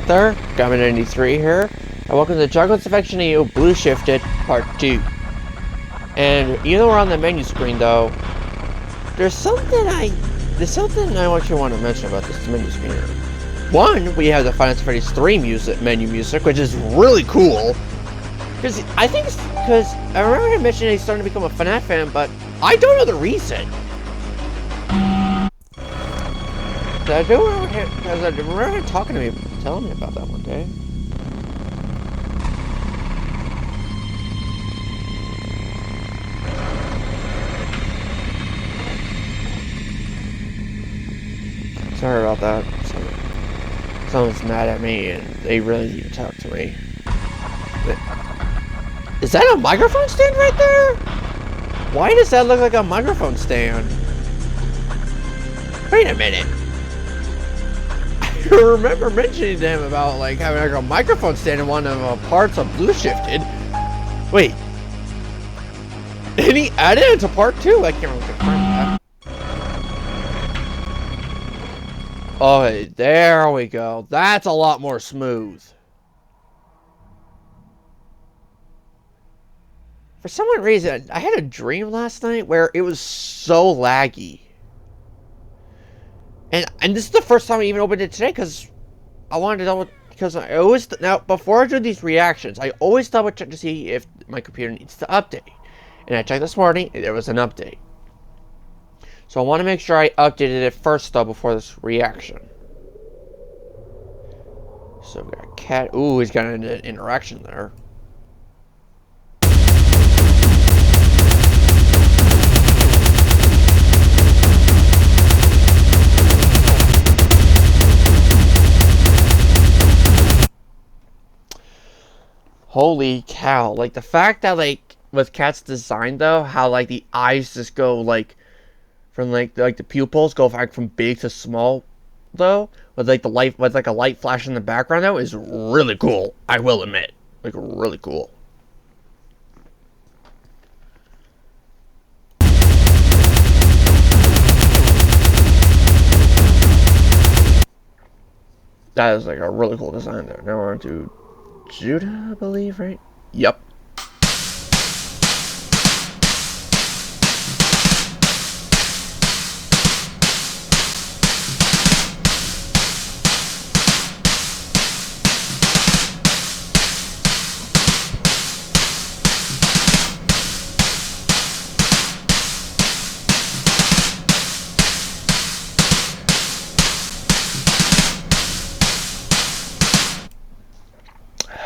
there, Gamer93 here, and welcome to Jugglers Affection EU Blue Shifted Part 2. And even though we're on the menu screen though, there's something I actually want to mention about this menu screen here. One, we have the Final Fantasy 3 menu music, which is really cool. Because I remember him mentioning he's starting to become a FNAF fan, but I don't know the reason. I remember him talking to me, telling me about that one day. Sorry about that. Someone's mad at me and they really need to talk to me. Is that a microphone stand right there? Why does that look like a microphone stand? Wait a minute. I remember mentioning to him about like having like a microphone stand in one of the parts of Blue Shifted. Wait. And he added it to part 2? I can't really confirm that. Oh, there we go. That's a lot more smooth. For some reason, I had a dream last night where it was so laggy. And this is the first time I even opened it today because I wanted to double, because I always, now before I do these reactions, I always double check to see if my computer needs to update. And I checked this morning, and there was an update. So I want to make sure I updated it first though before this reaction. So we got a cat, ooh, he's got an interaction there. Holy cow, like the fact that like with Cat's design though, how like the eyes just go like from like the pupils go like from big to small though, with like the light, with like a light flash in the background though, is really cool. I will admit, like really cool. That is like a really cool design there. Now we're on to Judah, I believe, right? Yep.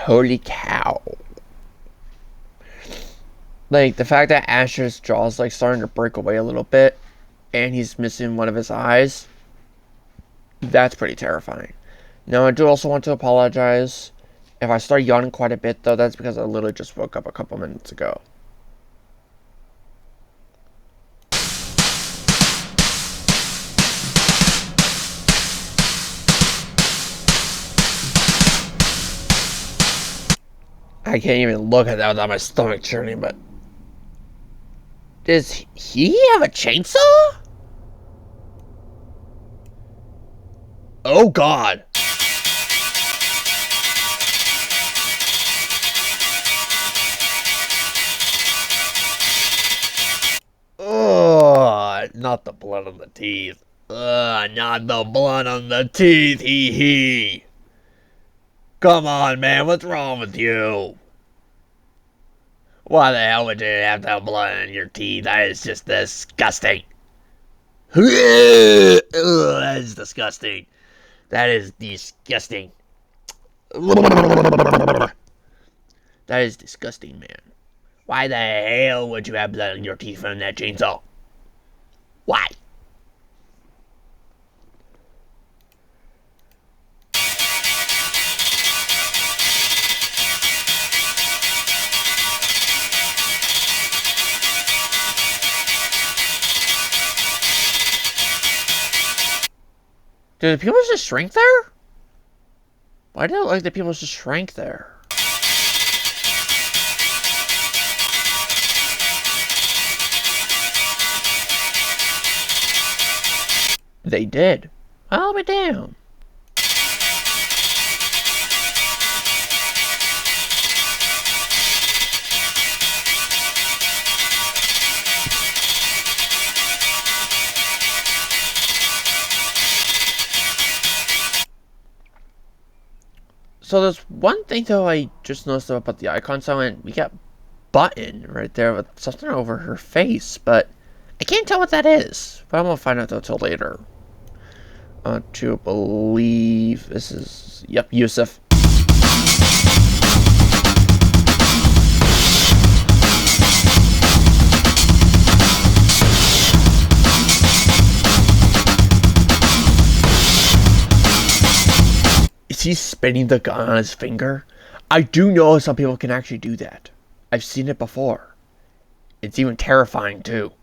Holy cow. Like, the fact that Asher's jaw is, like, starting to break away a little bit, and he's missing one of his eyes, that's pretty terrifying. Now, I do also want to apologize. If I start yawning quite a bit, though, that's because I literally just woke up a couple minutes ago. I can't even look at that without my stomach churning, but... Does he have a chainsaw? Oh god. Ugh, not the blood on the teeth. Ugh, not the blood on the teeth, hee hee. Come on, man, what's wrong with you? Why the hell would you have to have blood in your teeth? That is just disgusting. Ugh, that is disgusting. That is disgusting. That is disgusting, man. Why the hell would you have blood in your teeth from that chainsaw? Why? Did the pupils just shrink there? Why did it look like the pupils just shrank there? They did. I'll be damned. So there's one thing though I just noticed about the icon. So we got button right there with something over her face, but I can't tell what that is. But I'm gonna find out though till later. To believe this is Yusuf. Is he spinning the gun on his finger? I do know some people can actually do that. I've seen it before. It's even terrifying too.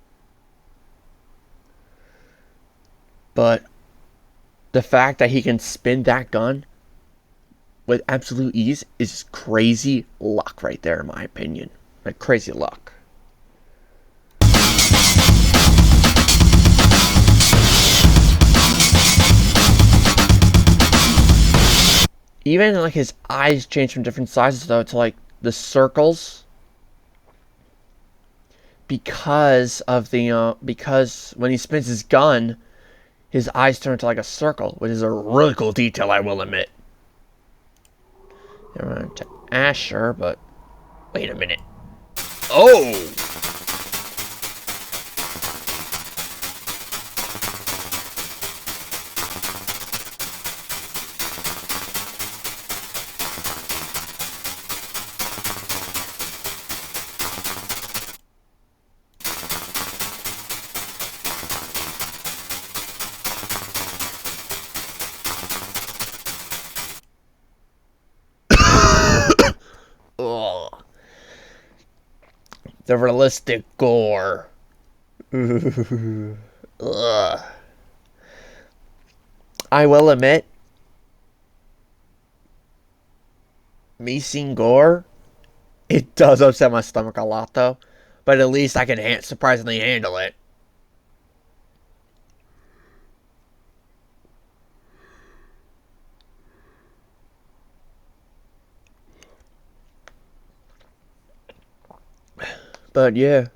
But the fact that he can spin that gun with absolute ease is crazy luck right there, in my opinion. Like, crazy luck. Even like his eyes change from different sizes though to like the circles, because of the because when he spins his gun, his eyes turn to like a circle, which is a really cool detail, I will admit. They're on to Asher, but wait a minute. Oh! Ugh. The realistic gore. Ugh. I will admit, me seeing gore, it does upset my stomach a lot though. But at least I can surprisingly handle it. But yeah,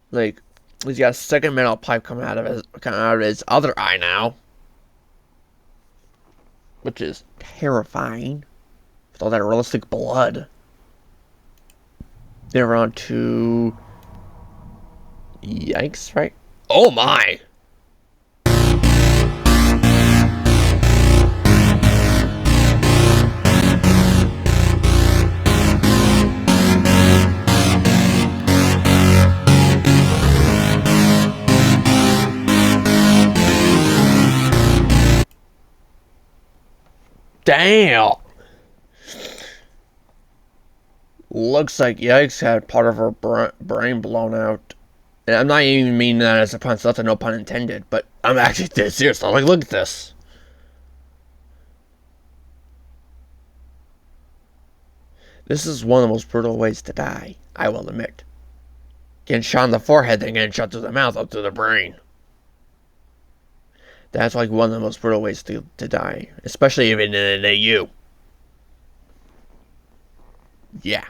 like, he's got a second metal pipe coming out of his other eye now, which is terrifying with all that realistic blood. They're on to yikes, right? Oh my! Damn! Looks like Yikes had part of her brain blown out. And I'm not even meaning that as a pun, so that's a no pun intended, but I'm actually dead serious. Like, look at this. This is one of the most brutal ways to die, I will admit. Getting shot in the forehead, then getting shot through the mouth, up to the brain. That's like one of the most brutal ways to die, especially even in an AU. Yeah.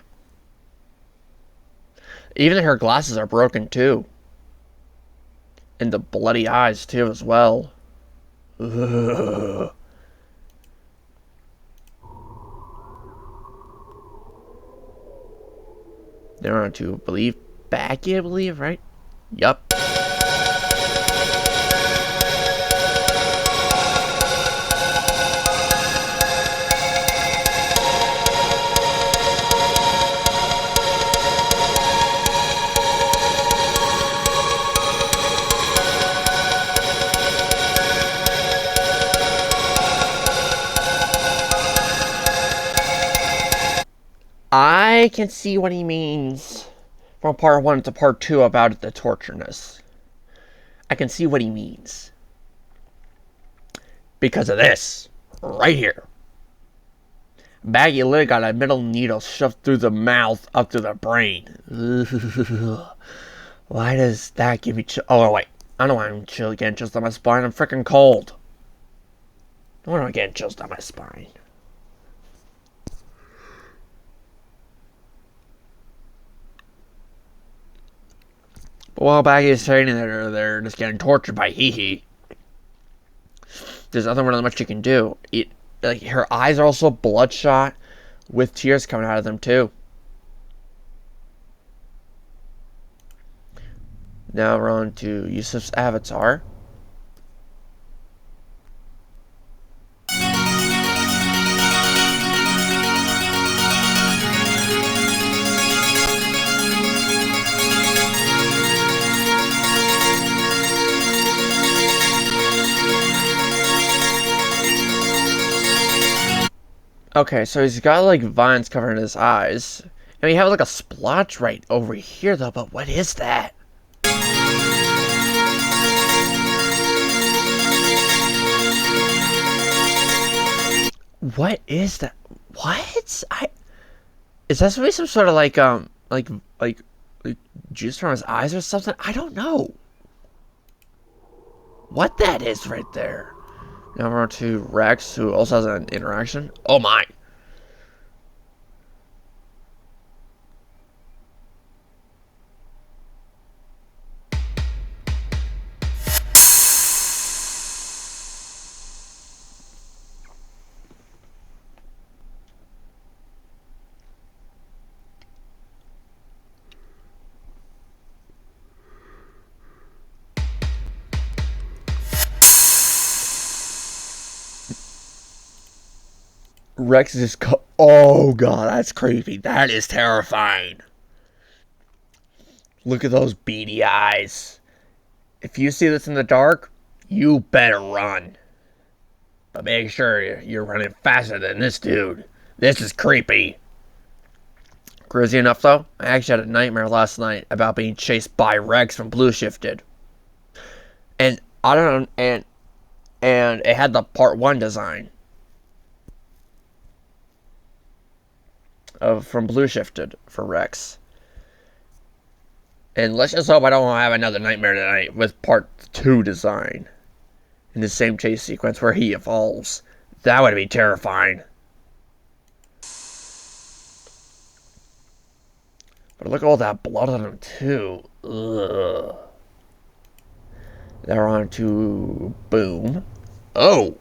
Even her glasses are broken too. And the bloody eyes too as well. Ugh. They're on to believe Baggy, I believe, right? Yup. I can see what he means from part 1 to part 2 about the tortureness. I can see what he means. Because of this. Right here. Baggy literally got a metal needle shoved through the mouth up to the brain. Why does that give me chill? Oh, wait. I don't know why I'm getting chills down my spine. I'm freaking cold. I don't want to get chills down my spine. But while Baggy is saying that they're just getting tortured by Hee Hee, there's nothing really much you can do. like her eyes are also bloodshot, with tears coming out of them too. Now we're on to Yusuf's avatar. Okay, so he's got like vines covering his eyes. And we have like a splotch right over here though, but what is that? What is that? What? Is that supposed to be some sort of like juice from his eyes or something? I don't know. What that is right there. Now we're on to Rex, who also has an interaction. Oh my! Rex is just oh god, that's creepy. That is terrifying. Look at those beady eyes. If you see this in the dark, you better run. But make sure you're running faster than this dude. This is creepy. Crazy enough though, I actually had a nightmare last night about being chased by Rex from Blue Shifted. And I don't know, and it had the part 1 design from Blue Shifted for Rex. And let's just hope I don't have another nightmare tonight with part 2 design in the same chase sequence where he evolves. That would be terrifying. But look at all that blood on him too. Ugh. They're on to Boom. Oh!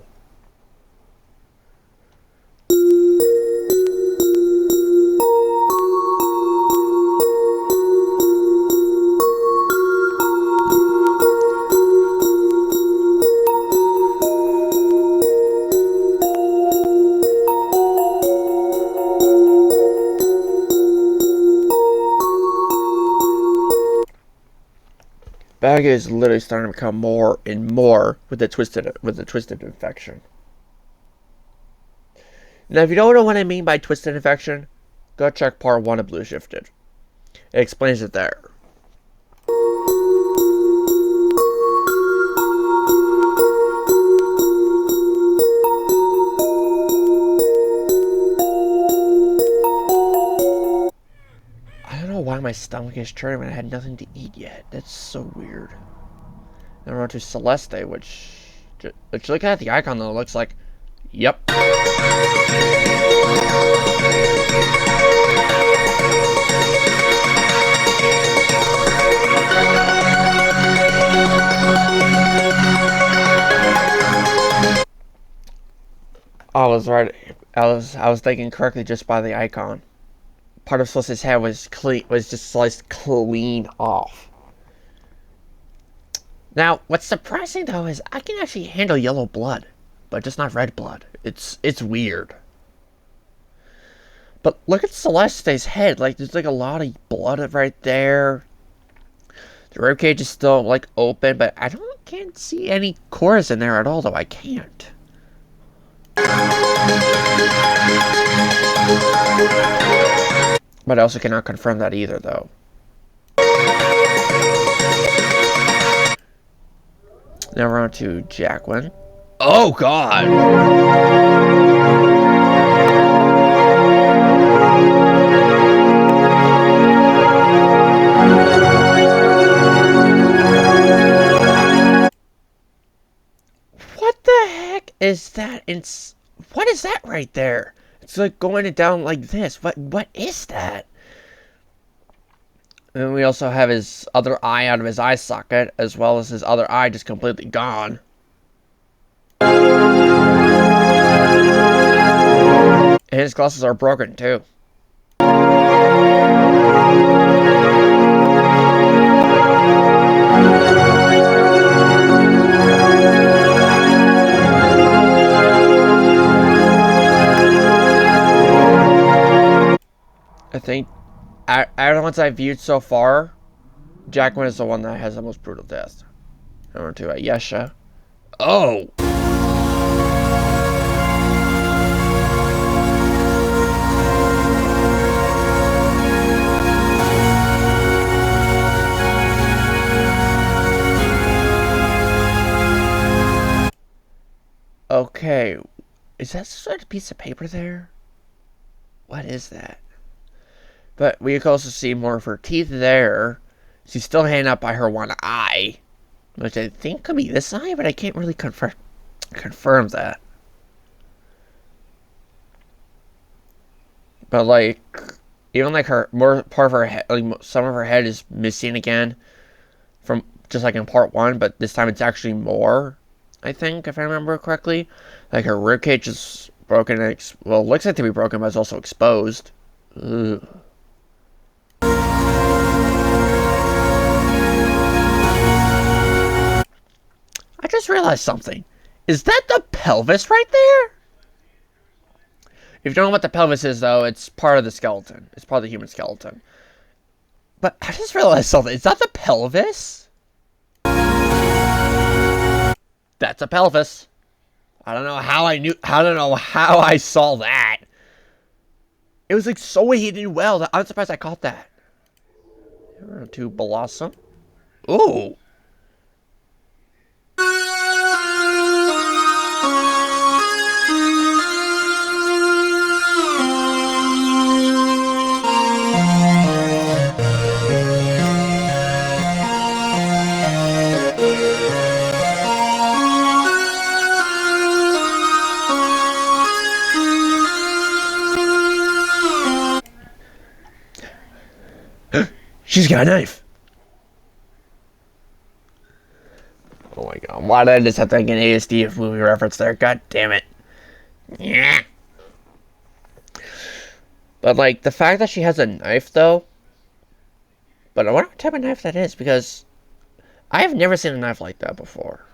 Bag is literally starting to become more and more with the twisted infection. Now, if you don't know what I mean by twisted infection, go check part 1 of Blue Shifted. It explains it there. Why my stomach is churning when I had nothing to eat yet. That's so weird. Then we're on to Celeste, which look at the icon though, it looks like, yep. I was right. I was thinking correctly just by the icon. Part of Celeste's head was just sliced clean off. Now, what's surprising though is I can actually handle yellow blood, but just not red blood. It's weird. But look at Celeste's head. Like there's like a lot of blood right there. The ribcage is still like open, but I can't see any cores in there at all though. I can't. But I also cannot confirm that either, though. Now we're on to Joaquin. Oh, God! What the heck is that? What is that right there? It's like going down like this. What is that? And we also have his other eye out of his eye socket, as well as his other eye just completely gone. And his glasses are broken, too. I think, out of the ones I've viewed so far, Joaquin is the one that has the most brutal death. Number 2, Ayesha. Oh! Okay, is that some sort of piece of paper there? What is that? But we can also see more of her teeth there. She's still hanging up by her one eye, which I think could be this eye, but I can't really confirm that. But like, even like her more part of her head, like some of her head is missing again from just like in part 1, but this time it's actually more. I think, if I remember correctly, like her ribcage is broken. Well, looks like to be broken, but it's also exposed. Ugh. I just realized something. Is that the pelvis right there? If you don't know what the pelvis is, though, it's part of the skeleton. It's part of the human skeleton. But I just realized something. Is that the pelvis? That's a pelvis. I don't know how I saw that. It was like so hidden well that I'm surprised I caught that. To Blossom. Ooh. She's got a knife. Oh my god. Why did I just have to like an ASD movie reference there? God damn it. Yeah. But like the fact that she has a knife though. But I wonder what type of knife that is because I have never seen a knife like that before.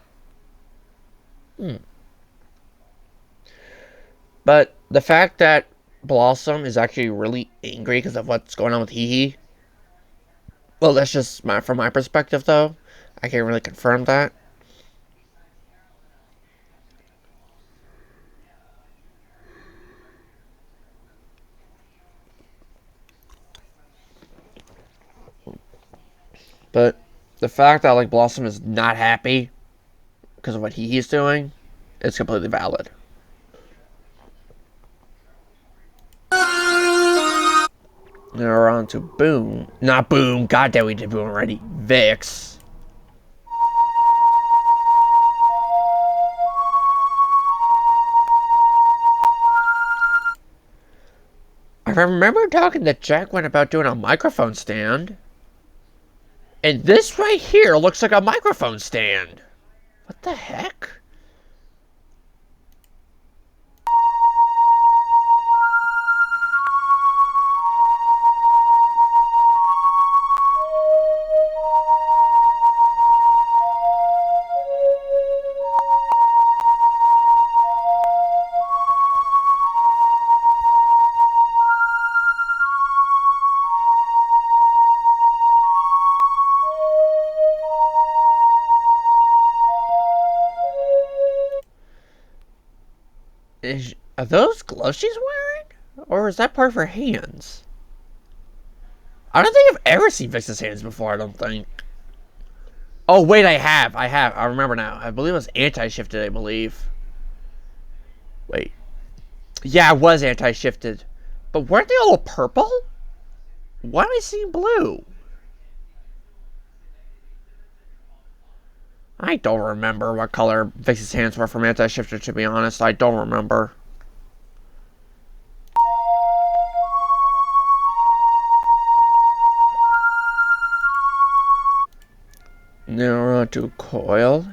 But the fact that Blossom is actually really angry because of what's going on with Hee. Well, that's just from my perspective, though. I can't really confirm that. But the fact that like Blossom is not happy because of what he's doing, is completely valid. Now we're on to Boom. Not Boom. God damn, we did Boom already. Vix. I remember talking to Joaquin about doing a microphone stand. And this right here looks like a microphone stand. What the heck? Are those gloves she's wearing? Or is that part of her hands? I don't think I've ever seen Vix's hands before, I don't think. Oh, wait, I have. I remember now. I believe it was anti-shifted, I believe. Wait. Yeah, it was anti-shifted. But weren't they all purple? Why am I seeing blue? I don't remember what color Vix's hands were from anti-shifted, to be honest. I don't remember. Now we're on to Coil.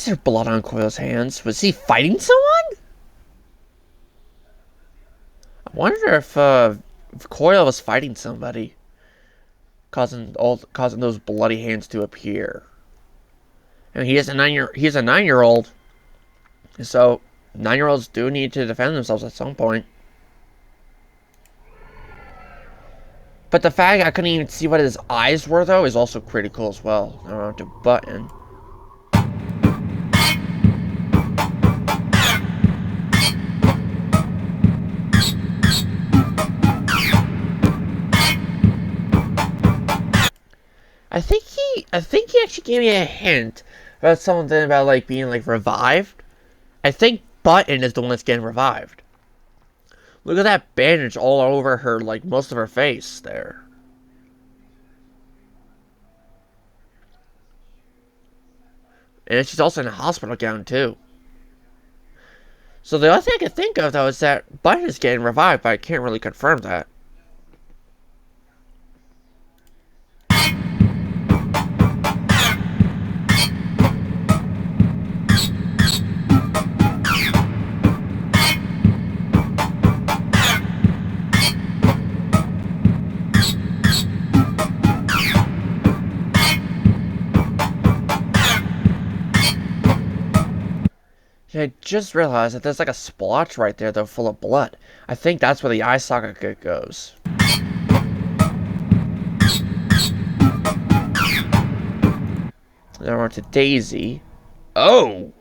is there blood on Coyle's hands? Was he fighting someone? I wonder if Coyle was fighting somebody, causing those bloody hands to appear. I mean, he's a 9-year-old, so 9-year-olds do need to defend themselves at some point. But the fact I couldn't even see what his eyes were, though, is also critical as well. I don't have to button. I think he actually gave me a hint about something about like being like revived. I think Button is the one that's getting revived. Look at that bandage all over her, like most of her face there. And she's also in a hospital gown too. So the only thing I can think of though is that Button is getting revived, but I can't really confirm that. I just realized that there's like a splotch right there, though, full of blood. I think that's where the eye socket goes. Then we're on to Daisy. Oh!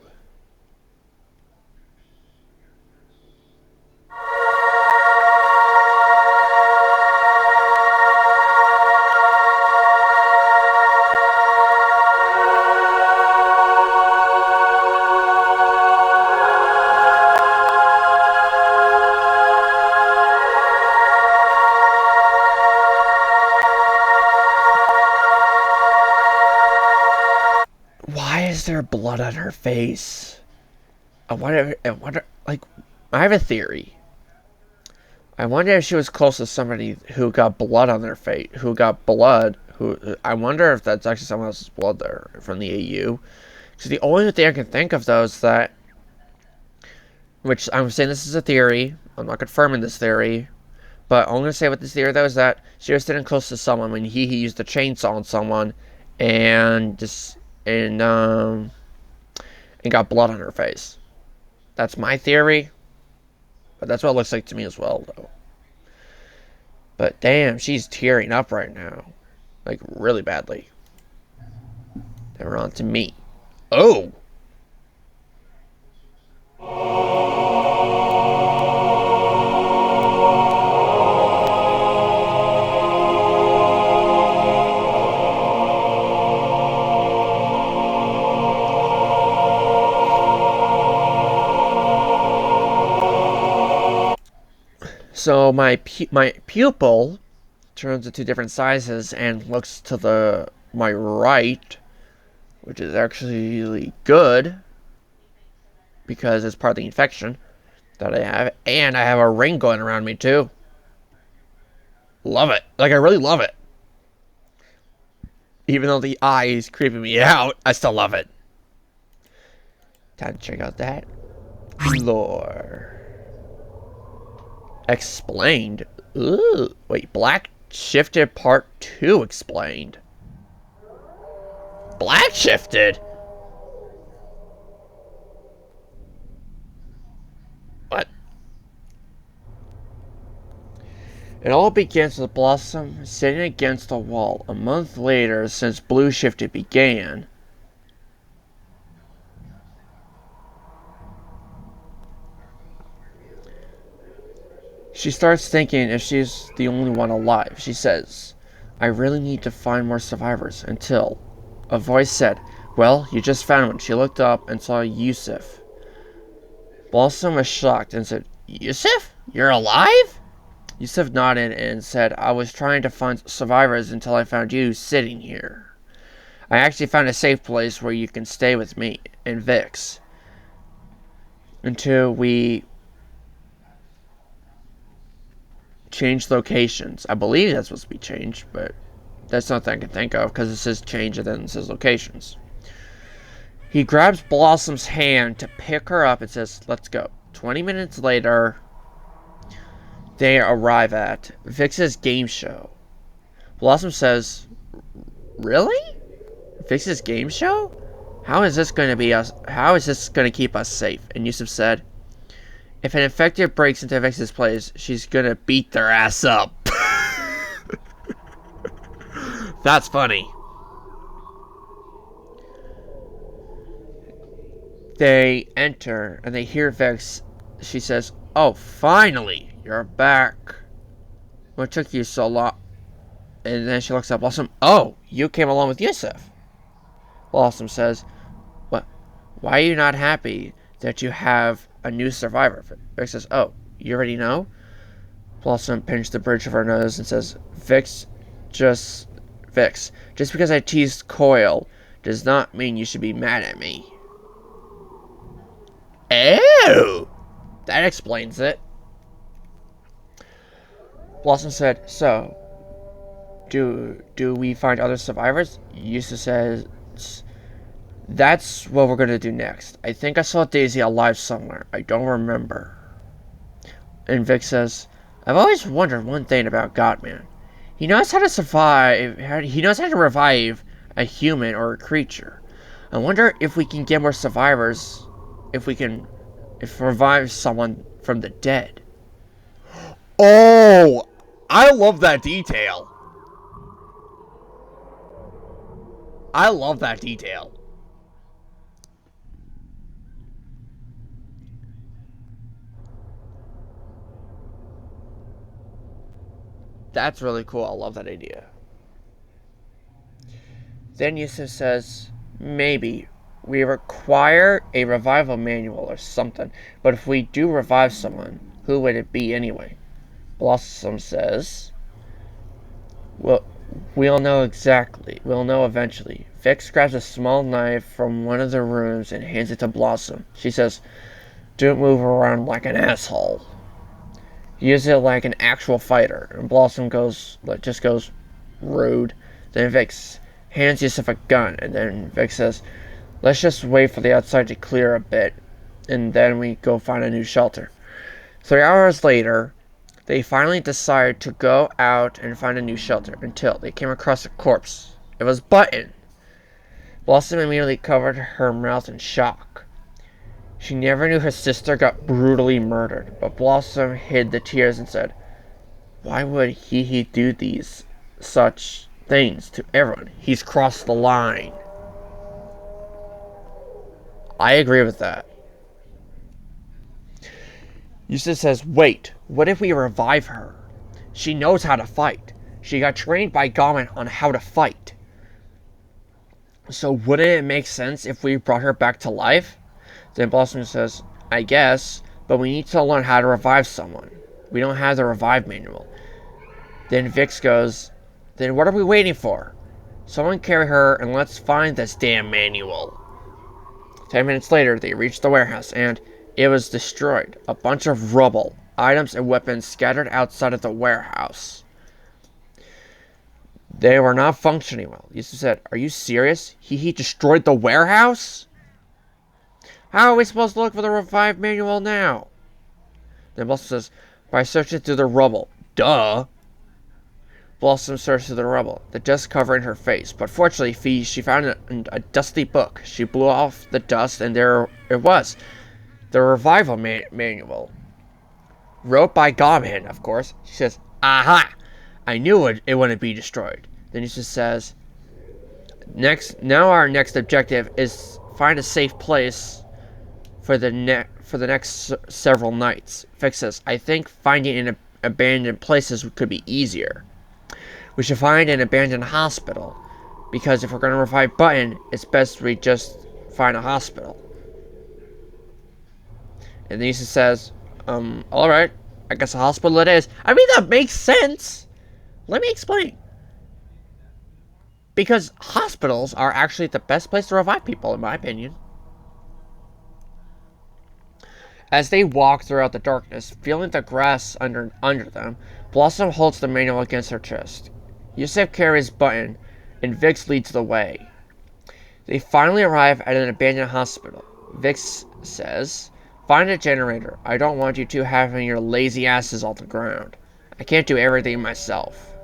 Why is there blood on her face? I wonder, like, I have a theory. I wonder if she was close to somebody who got blood on their face, I wonder if that's actually someone else's blood there from the AU. Because the only thing I can think of, though, is that, which I'm saying this is a theory, I'm not confirming this theory, but all I'm going to say with this theory, though, is that she was sitting close to someone when he used a chainsaw on someone, and got blood on her face. That's my theory, but that's what it looks like to me as well, though. But damn, she's tearing up right now, like really badly. Then we're on to me. Oh. So my pupil turns into different sizes and looks to my right, which is actually good because it's part of the infection that I have, and I have a ring going around me too. Love it. Like, I really love it. Even though the eye is creeping me out, I still love it. Time to check out that lore. Explained. Ooh. Wait, Black Shifted Part 2 explained. Black Shifted? What? It all begins with Blossom sitting against the wall a month later since Blue Shifted began. She starts thinking if she's the only one alive. She says, I really need to find more survivors until a voice said, well, you just found one. She looked up and saw Yusuf. Blossom was shocked and said, Yusuf? You're alive? Yusuf nodded and said, I was trying to find survivors until I found you sitting here. I actually found a safe place where you can stay with me and Vix until we change locations. I believe that's supposed to be changed, but that's nothing I can think of because it says change and then it says locations. He grabs Blossom's hand to pick her up and says, let's go. 20 minutes later, they arrive at Vix's game show. Blossom says, really? Vix's game show? How is this going to keep us safe? And Yusuf said, if an infected breaks into Vix's place, she's going to beat their ass up. That's funny. They enter and they hear Vix. She says, oh, finally, you're back. What took you so long? And then she looks at Blossom. Oh, you came along with Yusuf. Blossom says, what? Why are you not happy that you have a new survivor? Vix says, oh, you already know? Blossom pinched the bridge of her nose and says, Vix, just because I teased Coil does not mean you should be mad at me. Oh! That explains it. Blossom said, so, do we find other survivors? Yusuf says, that's what we're going to do next. I think I saw Daisy alive somewhere. I don't remember. And Vic says, I've always wondered one thing about Godman. He knows how to survive. He knows how to revive a human or a creature. I wonder if we can get more survivors. If revive someone from the dead. Oh, I love that detail. I love that detail. That's really cool. I love that idea. Then Yusuf says, maybe we require a revival manual or something. But if we do revive someone, who would it be anyway? Blossom says, well, we'll know exactly. We'll know eventually. Vix grabs a small knife from one of the rooms and hands it to Blossom. She says, don't move around like an asshole. Use it like an actual fighter. And Blossom goes, rude. Then Vix hands Yusuf a gun. And then Vix says, let's just wait for the outside to clear a bit. And then we go find a new shelter. 3 hours later, they finally decide to go out and find a new shelter until they came across a corpse. It was Button. Blossom immediately covered her mouth in shock. She never knew her sister got brutally murdered, but Blossom hid the tears and said, why would he do such things to everyone? He's crossed the line. I agree with that. Yusuf says, wait, what if we revive her? She knows how to fight. She got trained by Gaman on how to fight. So wouldn't it make sense if we brought her back to life? Then Blossom says, I guess, but we need to learn how to revive someone. We don't have the revive manual. Then Vix goes, then what are we waiting for? Someone carry her and let's find this damn manual. 10 minutes later, they reached the warehouse and it was destroyed. A bunch of rubble, items and weapons scattered outside of the warehouse. They were not functioning well. Yusuf said, are you serious? He destroyed the warehouse? How are we supposed to look for the revive manual now? Then Blossom says, by searching through the rubble. Duh. Blossom searched through the rubble, the dust covering her face, but fortunately she found a dusty book. She blew off the dust and there it was. The revival manual. Wrote by Gaman, of course. She says, aha! I knew it wouldn't be destroyed. Then he just says, now our next objective is find a safe place for the next several nights. Vix says, I think finding an abandoned places could be easier. We should find an abandoned hospital, because if we're going to revive Button, it's best we just find a hospital. And then he says, alright, I guess a hospital it is. I mean, that makes sense. Let me explain. Because hospitals are actually the best place to revive people, in my opinion. As they walk throughout the darkness, feeling the grass under them, Blossom holds the manual against her chest. Yusuf carries Button, and Vix leads the way. They finally arrive at an abandoned hospital. Vix says, "Find a generator. I don't want you two having your lazy asses on the ground. I can't do everything myself."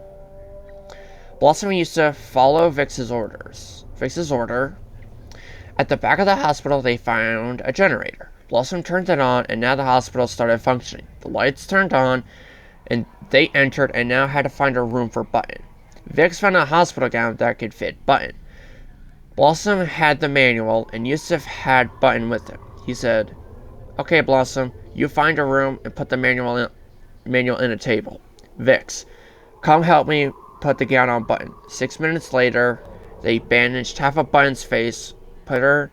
Blossom and Yusuf follow Vix's orders. Vix's order. At the back of the hospital, they found a generator. Blossom turned it on, and now the hospital started functioning. The lights turned on, and they entered and now had to find a room for Button. Vix found a hospital gown that could fit Button. Blossom had the manual, and Yusuf had Button with him. He said, "Okay, Blossom, you find a room and put the manual in a table. Vix, come help me put the gown on Button." 6 minutes later, they bandaged half of Button's face, put her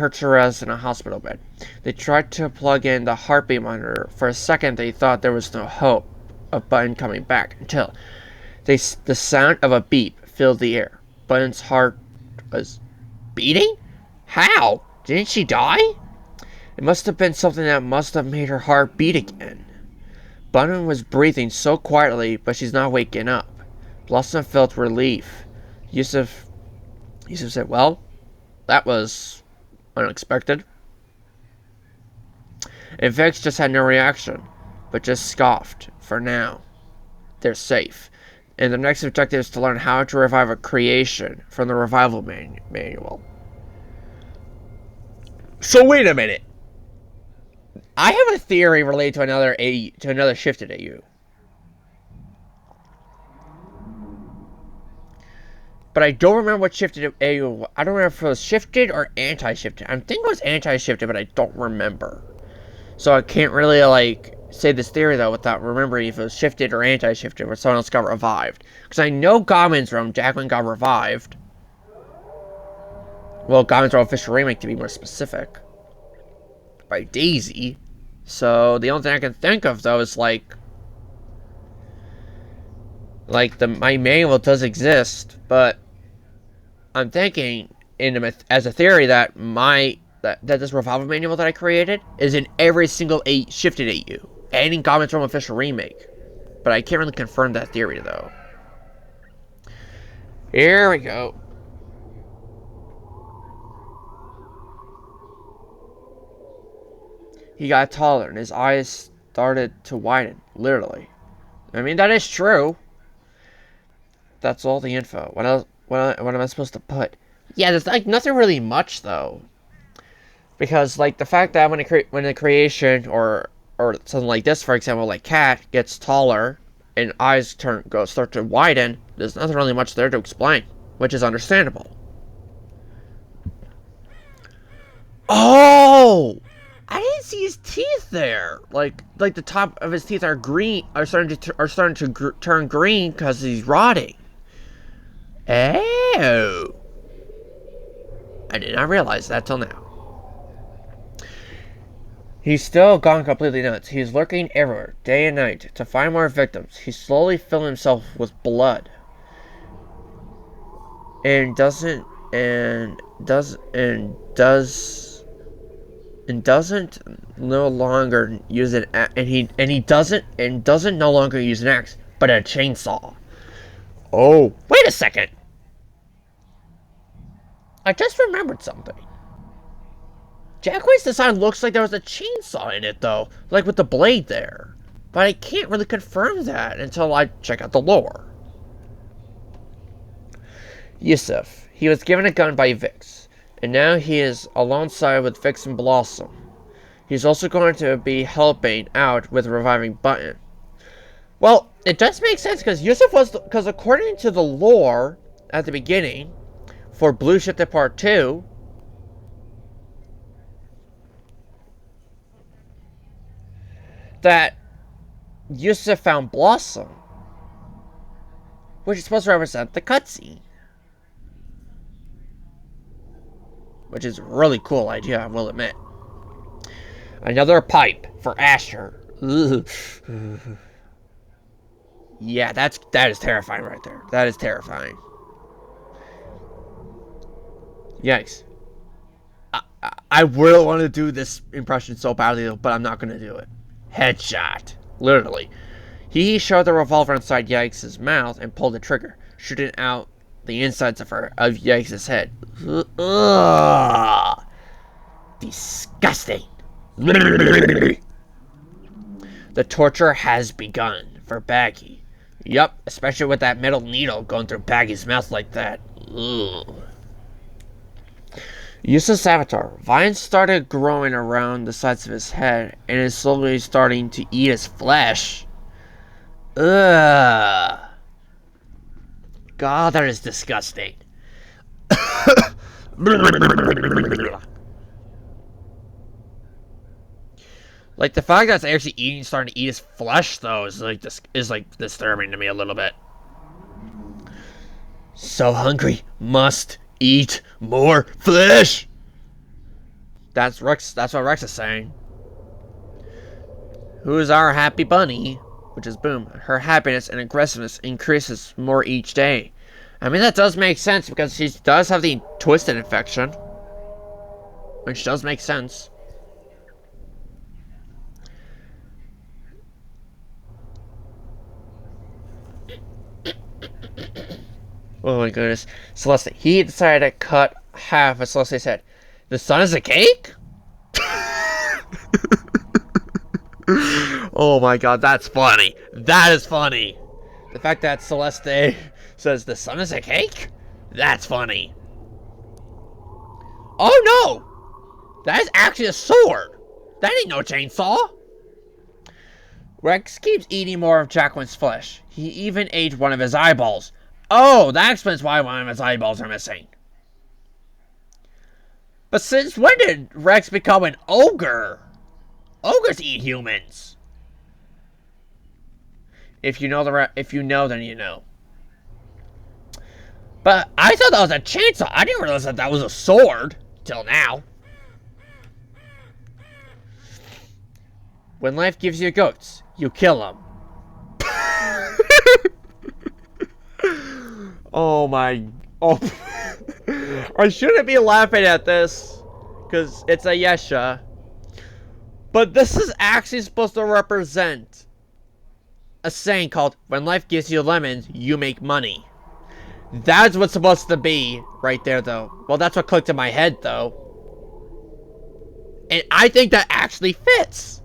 to rest in a hospital bed. They tried to plug in the heartbeat monitor. For a second, they thought there was no hope of Button coming back until the sound of a beep filled the air. Button's heart was beating? How? Didn't she die? It must have been something that must have made her heart beat again. Button was breathing so quietly, but she's not waking up. Blossom felt relief. Yusuf said, "Well, that was unexpected." And Vex just had no reaction, but just scoffed. For now, they're safe. And the next objective is to learn how to revive a creation from the revival manual. So wait a minute. I have a theory related to another shifted AU. But I don't remember what shifted AU. I don't remember if it was shifted or anti-shifted. I'm thinking it was anti-shifted, but I don't remember. So I can't really, say this theory, though, without remembering if it was shifted or anti-shifted, or someone else got revived. Because I know Goblin's Realm, Joaquin got revived. Well, Goblin's Realm official remake, to be more specific. By Daisy. So, the only thing I can think of, though, is, my manual does exist, but I'm thinking, as a theory, that this revival manual that I created is in every single shifted AU. And in Goblin's Realm official remake. But I can't really confirm that theory, though. Here we go. He got taller, and his eyes started to widen, literally. I mean, that is true. That's all the info. What am I supposed to put? Yeah, there's, nothing really much, though. Because, the fact that when a creation, or something like this, for example, like Cat, gets taller, and eyes start to widen, there's nothing really much there to explain, which is understandable. Oh! I didn't see his teeth there. Like the top of his teeth are starting to turn green because he's rotting. Oh! I did not realize that till now. He's still gone completely nuts. He's lurking everywhere, day and night, to find more victims. He's slowly filling himself with blood. And doesn't no longer use an doesn't no longer use an axe, but a chainsaw. Oh, wait a second. I just remembered something. Jackway's design looks like there was a chainsaw in it, though, with the blade there. But I can't really confirm that until I check out the lore. Yusuf. He was given a gun by Vix, and now he is alongside with Vix and Blossom. He's also going to be helping out with reviving Button. Well, it does make sense, because according to the lore at the beginning, for Blue Shifted Part 2, that Yusuf found Blossom, which is supposed to represent the cutscene. Which is a really cool idea, I will admit. Another pipe for Asher. Yeah, that is terrifying right there. That is terrifying. Yikes. I really want to do this impression so badly, but I'm not going to do it. Headshot. Literally. He shoved the revolver inside Yikes' mouth and pulled the trigger, shooting out the insides of Yikes' head. Ugh. Disgusting. The torture has begun for Baggy. Yup, especially with that metal needle going through Baggy's mouth like that. Ugh. Yusuf's avatar. Vines started growing around the sides of his head and is slowly starting to eat his flesh. Ugh. God, that is disgusting. Like, the fact that it's actually starting to eat his flesh, though, is like disturbing to me a little bit. So hungry, must eat more flesh. That's Rex. That's what Rex is saying. Who's our happy bunny? Which is Boom. Her happiness and aggressiveness increases more each day. I mean, that does make sense because she does have the twisted infection, which does make sense. Oh my goodness. Celeste, he decided to cut half of Celeste's head. The sun is a cake? Oh my god, that's funny. That is funny. The fact that Celeste says the sun is a cake? That's funny. Oh no! That is actually a sword. That ain't no chainsaw. Rex keeps eating more of Joaquin's flesh. He even ate one of his eyeballs. Oh, that explains why one of his eyeballs are missing. But since when did Rex become an ogre? Ogres eat humans. If you know, then you know. But I thought that was a chainsaw. I didn't realize that was a sword till now. When life gives you goats, you kill them. Oh my... Oh. I shouldn't be laughing at this, because it's a Yesha. But this is actually supposed to represent a saying called, when life gives you lemons, you make money. That's what's supposed to be right there, though. Well, that's what clicked in my head, though. And I think that actually fits.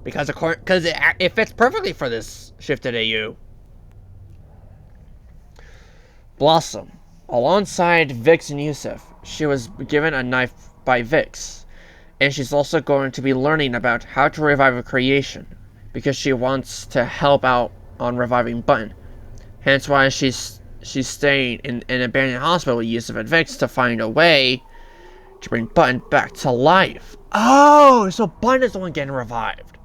Because it fits perfectly for this shifted AU. Blossom. Alongside Vix and Yusuf, she was given a knife by Vix. And she's also going to be learning about how to revive a creation. Because she wants to help out on reviving Button. Hence why she's staying in an abandoned hospital with Yusuf and Vix to find a way to bring Button back to life. Oh, so Button is the one getting revived.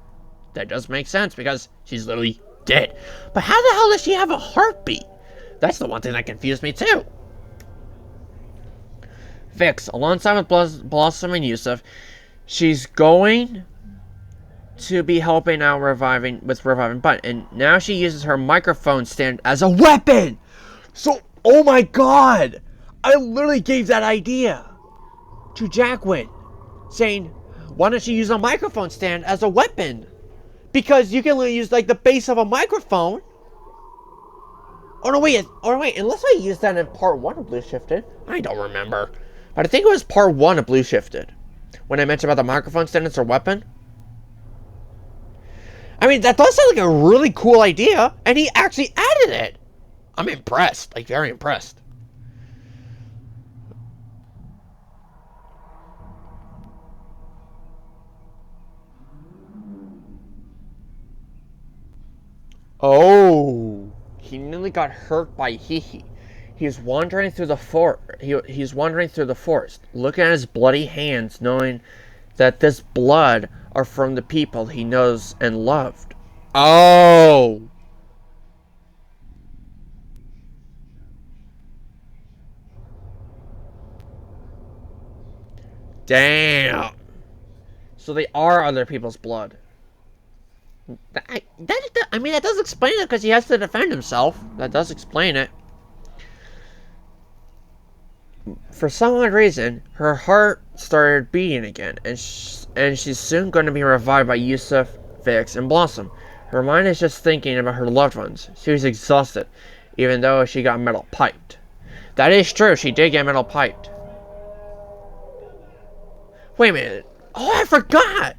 That does make sense because she's literally dead. But how the hell does she have a heartbeat? That's the one thing that confused me too. Vix, alongside with Blossom and Yusuf, she's going to be helping out reviving Button, and now she uses her microphone stand as a weapon. So, oh my god, I literally gave that idea to Joaquin, saying, why don't you use a microphone stand as a weapon? Because you can literally use like the base of a microphone. Oh no, wait, unless I used that in part 1 of Blue Shifted. I don't remember. But I think it was part 1 of Blue Shifted. When I mentioned about the microphone stand as a weapon. I mean, that does sound like a really cool idea. And he actually added it. I'm impressed. Like, very impressed. Oh. He nearly got hurt by Hihi. He's wandering through the he's wandering through the forest, looking at his bloody hands, knowing that this blood are from the people he knows and loved. Oh! Damn! So they are other people's blood. I mean, that does explain it because he has to defend himself. That does explain it. For some odd reason, her heart started beating again, and she's soon going to be revived by Yusuf, Vix, and Blossom. Her mind is just thinking about her loved ones. She was exhausted. even though she got metal piped. That is true, she did get metal piped. Wait a minute. Oh, I forgot!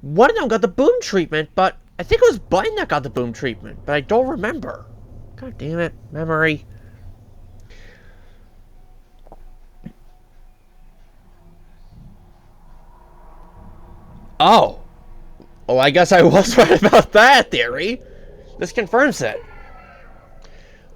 One of them got the boom treatment, but I think it was Button that got the boom treatment, but I don't remember. God damn it, memory. Oh. Well, I guess I was right about that theory. This confirms it.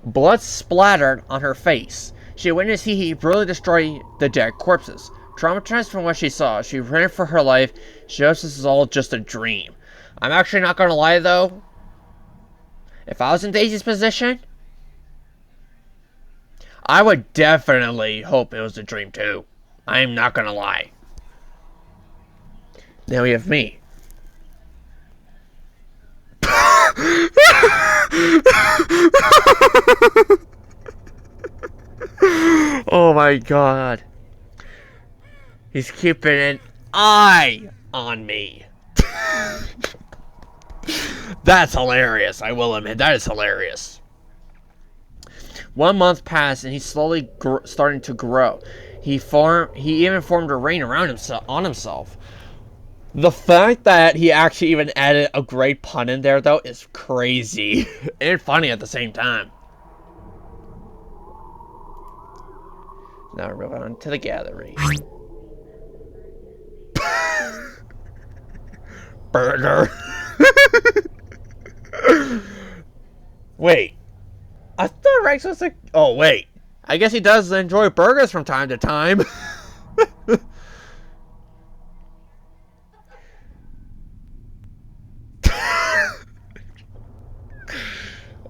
Blood splattered on her face. She witnessed he brutally destroy the dead corpses. Traumatized from what she saw, she ran for her life. She knows this is all just a dream. I'm actually not gonna lie though. If I was in Daisy's position, I would definitely hope it was a dream too. I'm not gonna lie. Now we have me. Oh my god. He's keeping an eye on me. That's hilarious, I will admit. That is hilarious. 1 month passed and he's slowly starting to grow. He even formed a ring around himself. The fact that he actually even added a great pun in there, though, is crazy. And funny at the same time. Now we're moving on to the gallery. Burger. Wait. I thought Rex was like... Oh, wait. I guess he does enjoy burgers from time to time.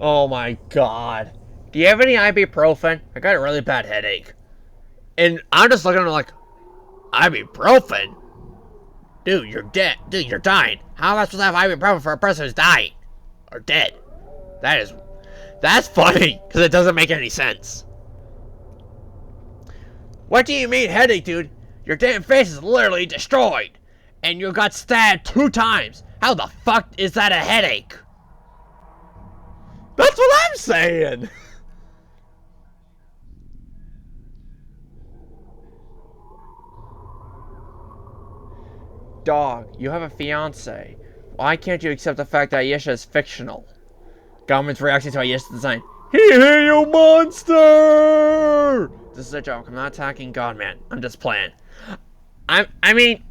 Oh my god. Do you have any ibuprofen? I got a really bad headache. And I'm just looking at him like, ibuprofen? Dude, you're dead. Dude, you're dying. How am I supposed to have ibuprofen for a person who's dying? Or dead? That's funny, because it doesn't make any sense. What do you mean headache, dude? Your damn face is literally destroyed. And you got stabbed 2 times. How the fuck is that a headache? That's what I'm saying! Dog, you have a fiance. Why can't you accept the fact that Ayesha is fictional? Government's reaction to Ayesha's design. Hey, you monster! This is a joke. I'm not attacking Godman. I'm just playing. I mean,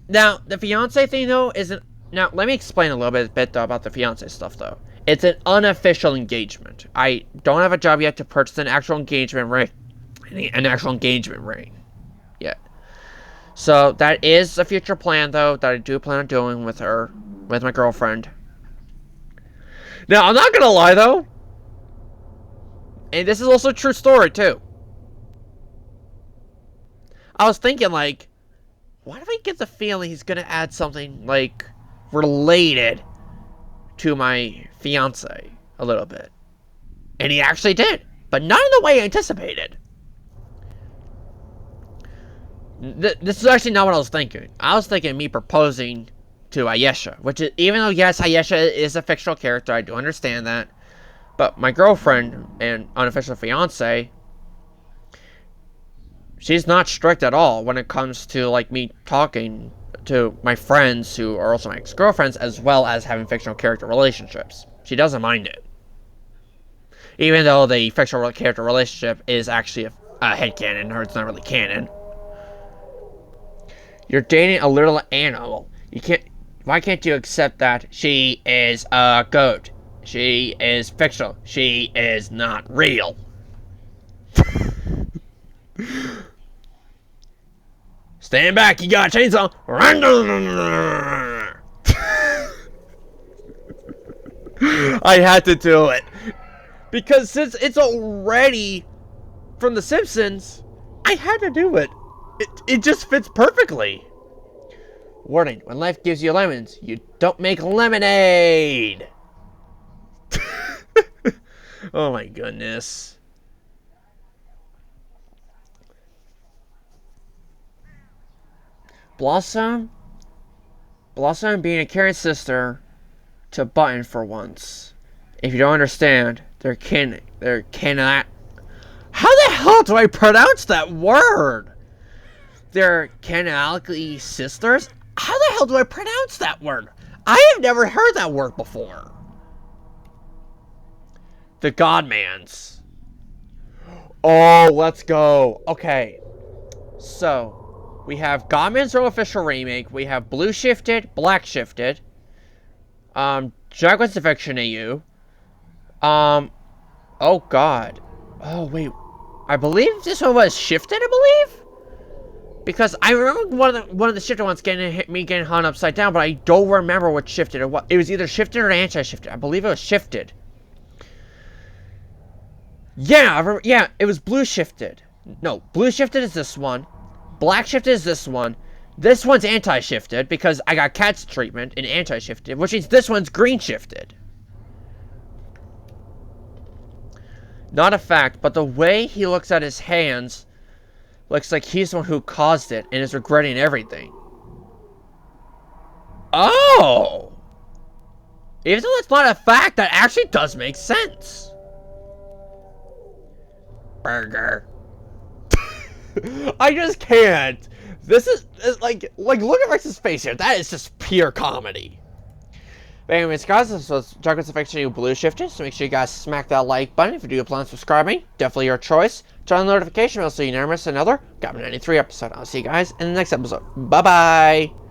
now, the fiance thing, though, isn't... Now, let me explain a little bit though, about the fiance stuff, though. It's an unofficial engagement. I don't have a job yet to purchase an actual engagement ring. Yet. So, that is a future plan, though, that I do plan on doing with her. With my girlfriend. Now, I'm not gonna lie, though. And this is also a true story, too. I was thinking, like, why do I get the feeling he's gonna add something, like, related to my fiance a little bit? And he actually did, but not in the way I anticipated. This is actually not what I was thinking. I was thinking me proposing to Ayesha, which is, even though, yes, Ayesha is a fictional character, I do understand that, but my girlfriend and unofficial fiance, she's not strict at all when it comes to, like, me talking to my friends who are also my ex-girlfriends, as well as having fictional character relationships. She doesn't mind it. Even though the fictional character relationship is actually a headcanon, or it's not really canon. You're dating a little animal. Why can't you accept that she is a goat? She is fictional. She is not real. Stand back, you got a chainsaw. I had to do it. Because since it's already from The Simpsons, I had to do it. It just fits perfectly. Warning, when life gives you lemons, you don't make lemonade. Oh my goodness. Blossom being a caring sister to Button for once. If you don't understand, they're kin They're cannot. How the hell do I pronounce that word? They're canonically sisters? How the hell do I pronounce that word? I have never heard that word before. The Godmans. Oh, let's go. Okay. So, we have Godman's Row official remake. We have Blue Shifted, Black Shifted. Jaguar's Affection AU. Oh god. Oh, wait. I believe this one was shifted, I believe? Because I remember one of the shifted ones getting hung upside down, but I don't remember what shifted or what. It was either shifted or anti-shifted. I believe it was shifted. Yeah, yeah, it was blue shifted. No, blue shifted is this one. Black shifted is this one. This one's anti-shifted because I got cat's treatment in anti-shifted, which means this one's green shifted. Not a fact, but the way he looks at his hands looks like he's the one who caused it and is regretting everything. Oh! Even though that's not a fact, that actually does make sense. Burger. I just can't. This is like look at Rex's face here. That is just pure comedy. But anyways, guys, this was Jaguar's Affection Blue Shifted, so make sure you guys smack that like button if you do plan on subscribing. Definitely your choice. Turn on the notification bell so you never miss another Goblin 93 episode. I'll see you guys in the next episode. Bye-bye!